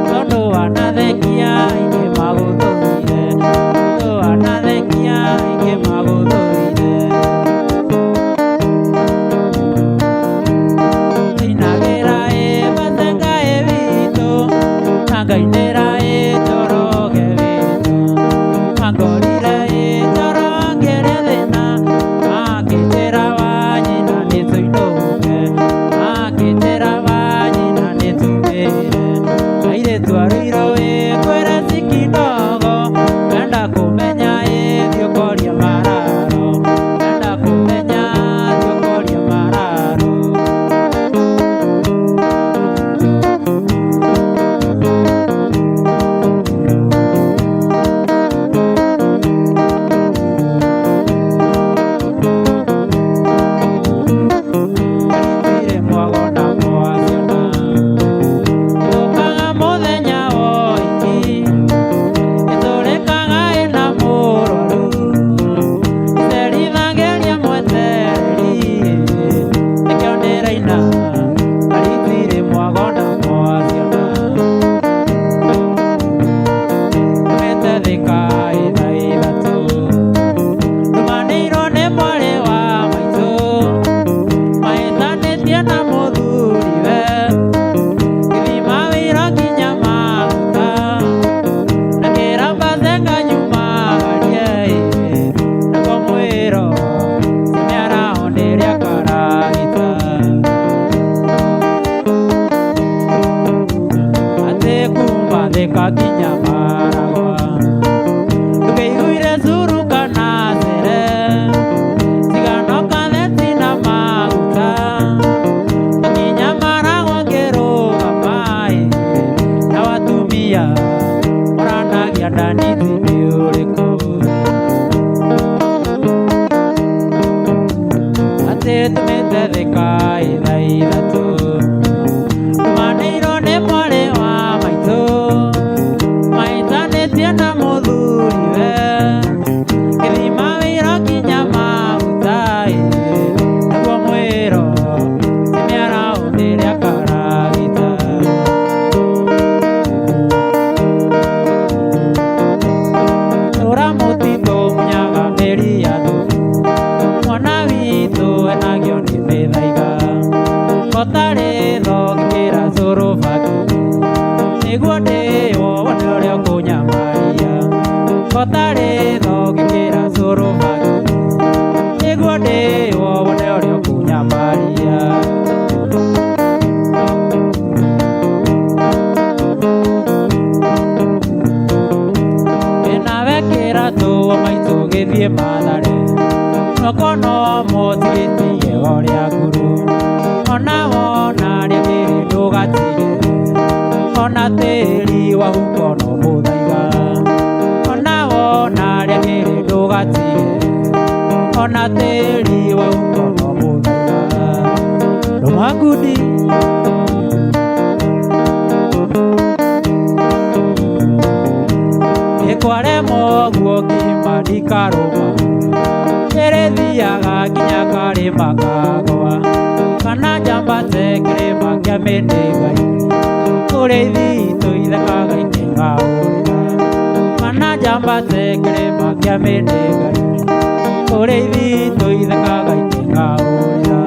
tondũ wanathekia inĩ magũthũire tondũ wanathekia ritho gikira cũrũ bagi nĩguo ndĩ wone ũrĩa ũkũnyamaria nawe kĩratũ maitũ gĩthiĩ Mathare nokono mũtigĩtie ũrĩa nguru ona wona rĩa kĩrĩ ndũgatige ona tĩri wa huko no mũthaiga ona wona rĩa kĩrĩ ndũgatige ona tĩri wa huko no mũthaiga rũmangudi ĩkwaremwo guo ngima ndikarũma ĩrĩthiaga nginya karĩma kagwa kana njambate kĩrĩma kĩa mĩnĩngai ũrĩithi itũ ithekaga ikĩng'aũrĩra kana njambate kĩrĩma kĩa mĩnĩngai ũrĩithi itũ ithekaga ikĩng'aũrĩra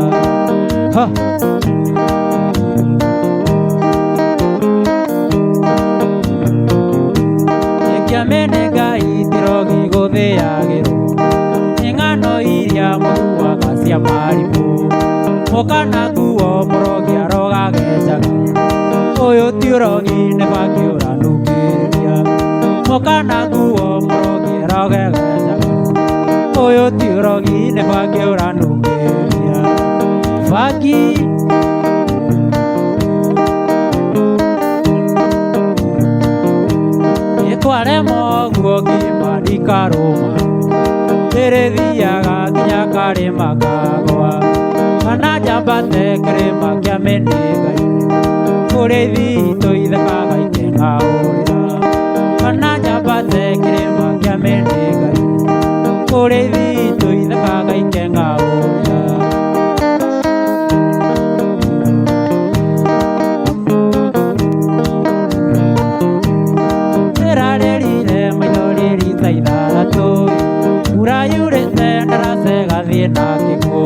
kĩa mĩnĩngai tirogi gũthĩagĩrwo nĩ ng'ano iria mũtuaga cia marimũ mũkana nguo mũrogi arogagenjaga ũyũ ti ũrogi nĩ baki ũranungĩrĩria mũkana nguo mũrogi arogagenjaga ũyũ ti ũrogi nĩ baki ũranungĩrĩria baki ĩkwaremwo guo ngima ndikarũma ĩrĩthiaga nginya karĩma kagwa kana njambate kĩrĩma kĩa mĩnĩngai ũrĩithi itũ ithekaga ikĩng'aũrĩra kana njambate kĩrĩma kĩa mĩnĩngai ũrĩithi itũ ithekaga ikĩng'aũrĩra ĩrarĩrire maithori rita ithathatũ mbura yurĩte ndaracega thiĩ na kĩguũ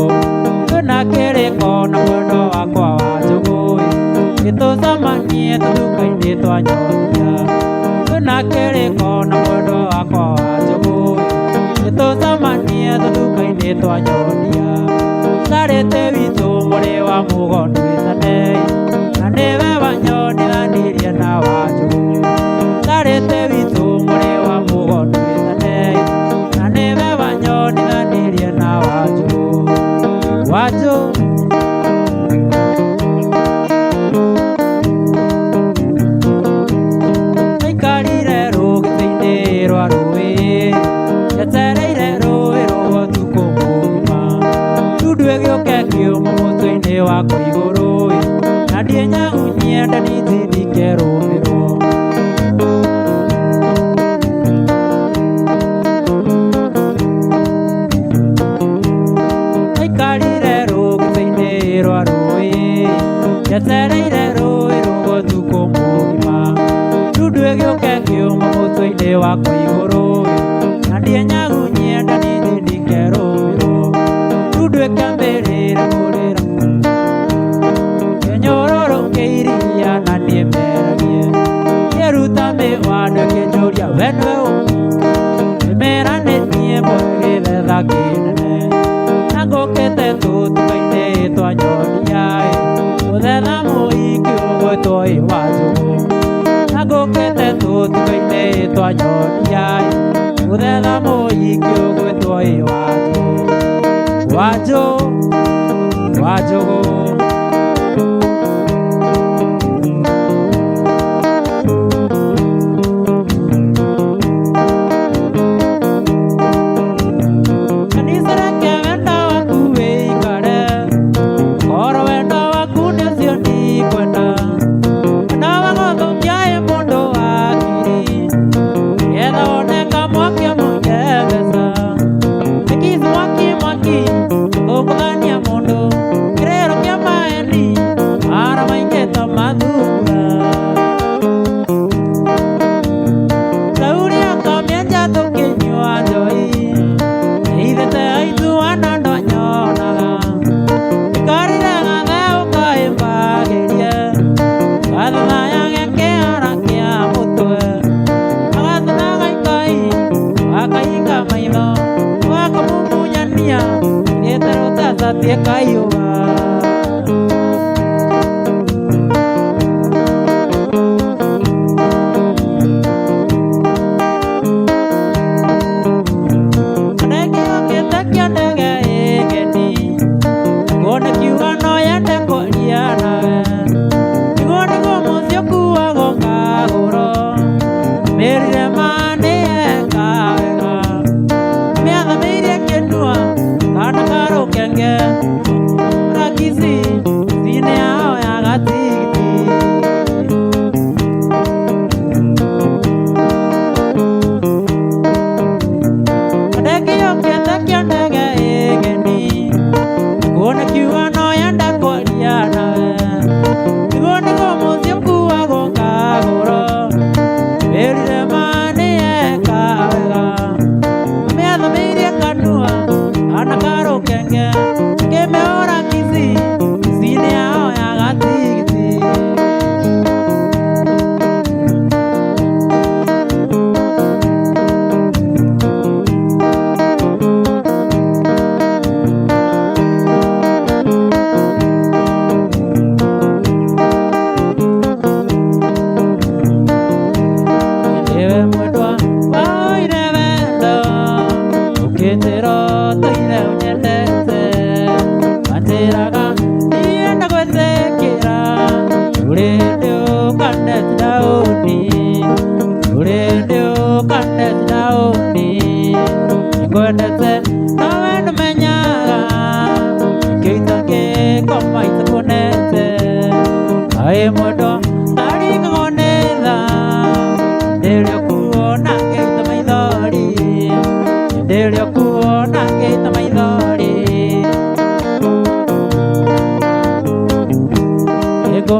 kwĩna kĩrĩko na mwendwa wakwa wa njũgũ nĩtũcemanie tũthuka-inĩ twa nyonia kwĩna kĩrĩko na mwendwa wakwa wa njũgũ nĩtũcemanie tũthuka-inĩ twa nyonia tarĩte witũ mũrĩ wa mũgondu wĩtanei na nĩwe wanyonithanirie na wa njũgũ tarĩte witũ mũrĩ wa mũgondu wĩtanei na nĩwe wanyonithanirie na wa njũgũ wanjũ aikarire rũgĩthĩ-inĩ rwa rũĩ etereire rũĩ rũgwo tukũ mũgima ndundu ĩgĩũke kiuma mũtwe-inĩ wakwa igũrũ na ndienyahunyie ndaniti ndikerũmĩrwo aikarire rũgĩthĩ-inĩ rwa rũĩ etereire rũĩ rũgwo tukũ mũgima ndundu ĩgĩũke kiuma mũtwe-inĩ wakwa igũrũ na ndienyahunyie ndaniti ndikerũmĩrwo ndundu ĩkĩambĩrĩra kũrĩra kĩnyũrũrũkĩiria na niĩmeragie kĩruta mĩwando kĩnjũria we nĩwe ũ nĩmeranĩtie mũgĩthetha kĩnene na ngũkĩte tũtuka-inĩ twa nyonia gũthetha mũhiki ũgwĩtwo ĩ wa njũgũ na ngũkĩte tũtuka-inĩ twa nyonia gũthetha mũhiki ũgwĩtwo ĩ wa njũgũ wa njũgũ mwaki mwaki ũkũthania mũndũ kĩrero kĩa maitho wakamumunyania gĩtaro tacatie kaiũga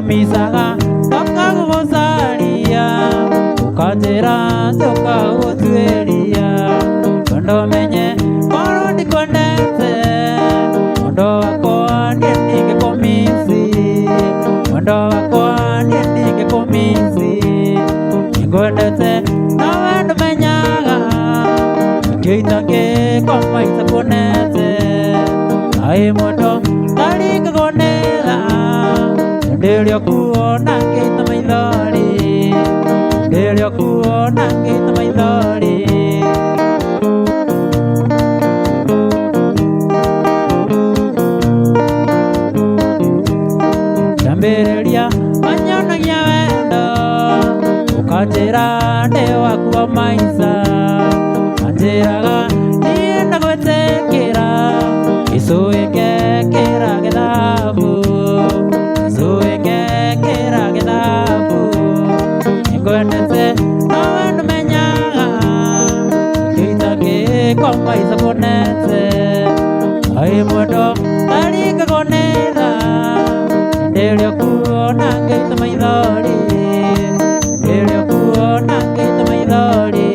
Misaga toka gusaria ukajera toka gutueria kondo menye koro ndikondete kondo wakwa ndinge komisi kondo wakwa ndinge komisi ngondete nawe ndumenyaga kitange koma itakonete ai moto taringa gonela Ndelio kuona kita maithori Ndelio kuona kita maithori Jambereria manyonagia wendo Ukajira ndewa kuwa maisa Anjiraga nienda gwetekera Isuike kera githabu Koma isakonete ai modo taringa gonela ndelio kuona ngeita maithori ndelio kuona ngeita maithori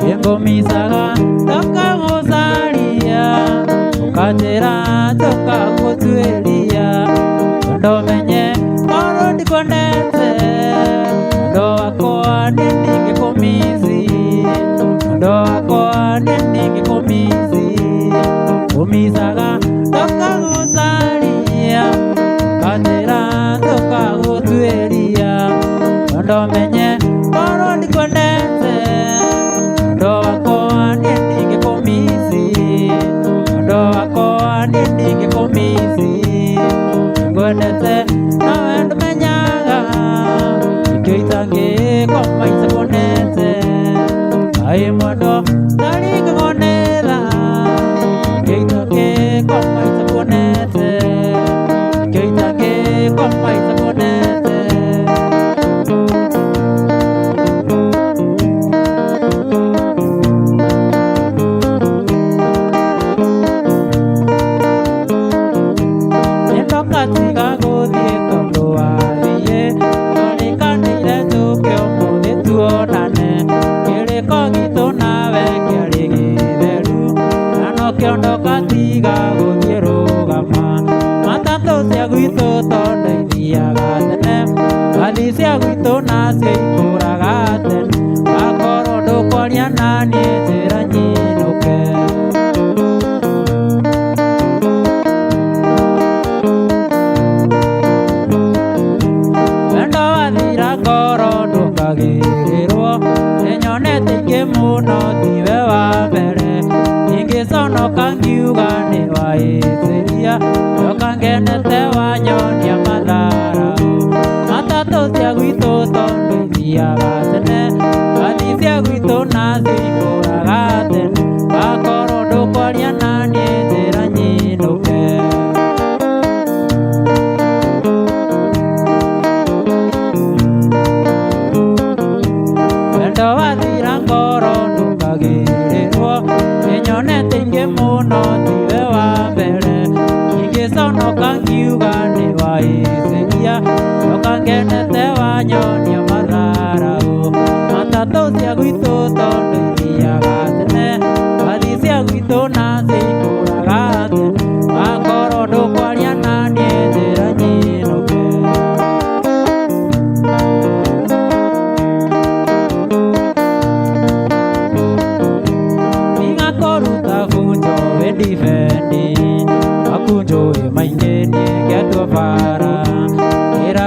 yengo misaga toka gusaria ukajera toka gutueria kondo menye Kondete ndo wako ndinge komisi ndo wako ndinge komisi umisaga toka gusaria katera toka gutueria ndo menye koro ndikondete ndo wako ndinge komisi ndo wako ndinge komisi ngondete nawe ndumenyaga Kitange koma isakonete ai modo taringa gonela Kitange koma isakonete Kitange koma isakonete Netoka tiga godie tondo alie None kanile tukyo mone tuonane Kile kogito na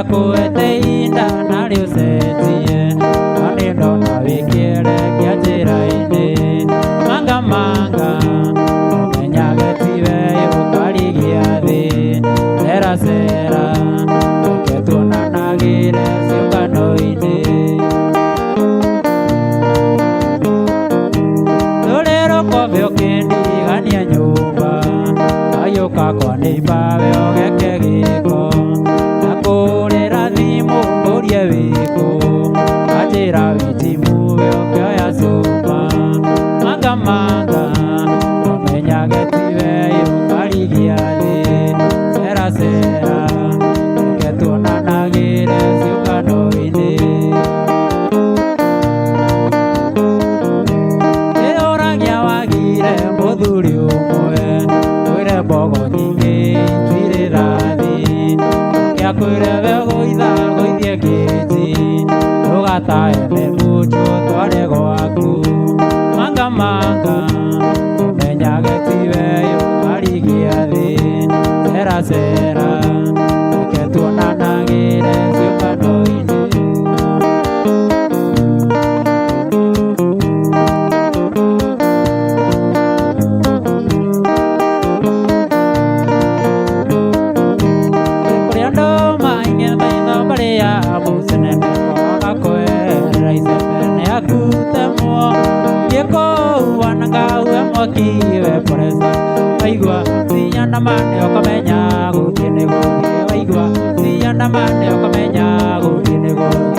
kuete inda na rĩu cenjie nĩ ndona wĩkĩre kĩa njĩra-inĩ manga manga ũmenyage tiwe ũkarigia thĩ cera cera reke tuonanagĩre ciũngano-inĩ rũrĩrũ kobe ũkĩndigania nyũmba ayũka kwa nĩimbawe ũgeke gĩko na kũrĩra thimũ ũrie wĩkũ anjĩra wĩtimuwe ũkĩoya cuma manga manga ũmenyage tiwe ũkarigia thĩ cera cera reke tuonanagĩre ciũngano-inĩ nĩũragia wagire mũthuri ũmwe kwĩre mbogo nyingĩ itirĩra thĩ gĩakwĩre we gũitha gũithie kĩnji ndũgatahe membuju tware gwaku manga manga ũmenyage tiwe ũkarigia thĩ cera cera reke tuonanagĩre ciũngano-inĩ kiwe poresa waigua thiana mane ukamenya gũthiĩ nĩ gũthiĩ waigua thiana mane ukamenya gũthiĩ nĩ gũthiĩ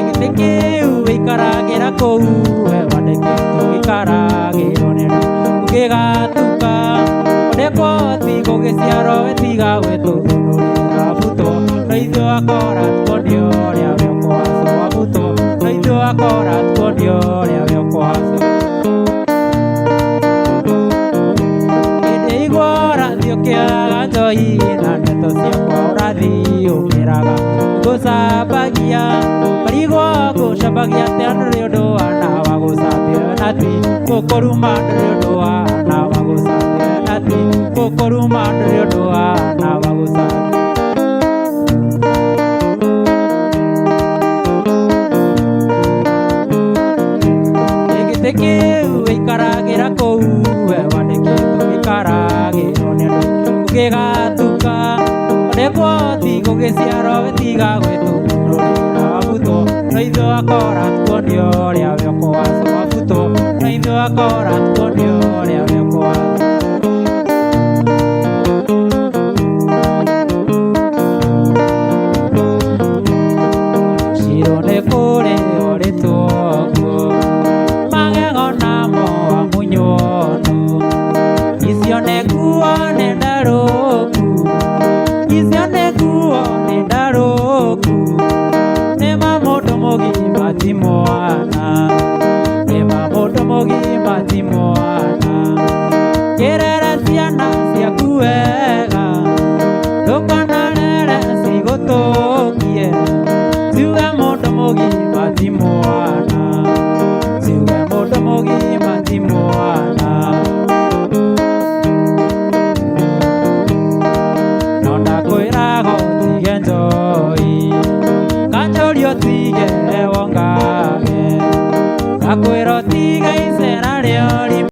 gĩtĩ kĩu gĩikaragĩra kũu we wandĩkĩtwo gĩikaragĩrwo nĩ andũ ũkĩgatuka ũrĩkwo ti gũgĩciarwo we tiga gwĩtũthũnũrĩra butwo no ithuĩ akora tuonio ũrĩa we ũkwaco wabutwo no ithuĩ akora tuonio ũrĩa we ũkwaco hĩndĩ igua ũrathi ũkĩaga njohi na ndeto ciakwa ũrathi ũkĩraga ngũcambagia marigwo ngũcambagia atĩa ndũrĩ ũndũ wana wa gũcambia na ti ngũkũruma ndũrĩ ũndũ wana wa gũcambia na ti ngũkũruma ndũrĩ ũndũ wana wa gũcambia gĩtĩ kĩu gĩikaragĩra kũu we wandĩkĩtwo gĩikaragĩrwo nĩ andũ ũkĩgatuka ũrĩkwo ti gũgĩciarwo we tiga gwĩtũthũnũrĩra wabutwo no ithuĩ akora tuonio ũrĩa we ũkwaco wabutwo no ithuĩ akora tuonio ũrĩa we ũkwaco cirũ nĩ kũrĩ ũrĩtwo guo magego namo amunyonu icio nĩ nguo nĩ ndarũku icio nĩ nguo nĩ ndarũku nĩma mũndũ mũgima ti mwana nĩma mũndũ mũgima ti mwana kĩrere ciana ciaku wega ndũkanarere cigũtũkie ciuge mũndũ mũgima ti mwana ciuge mũndũ mũgima ti mwana no ndakwĩraga ũtige njohi kanjũria ũtige wongage ndakwĩra ũtige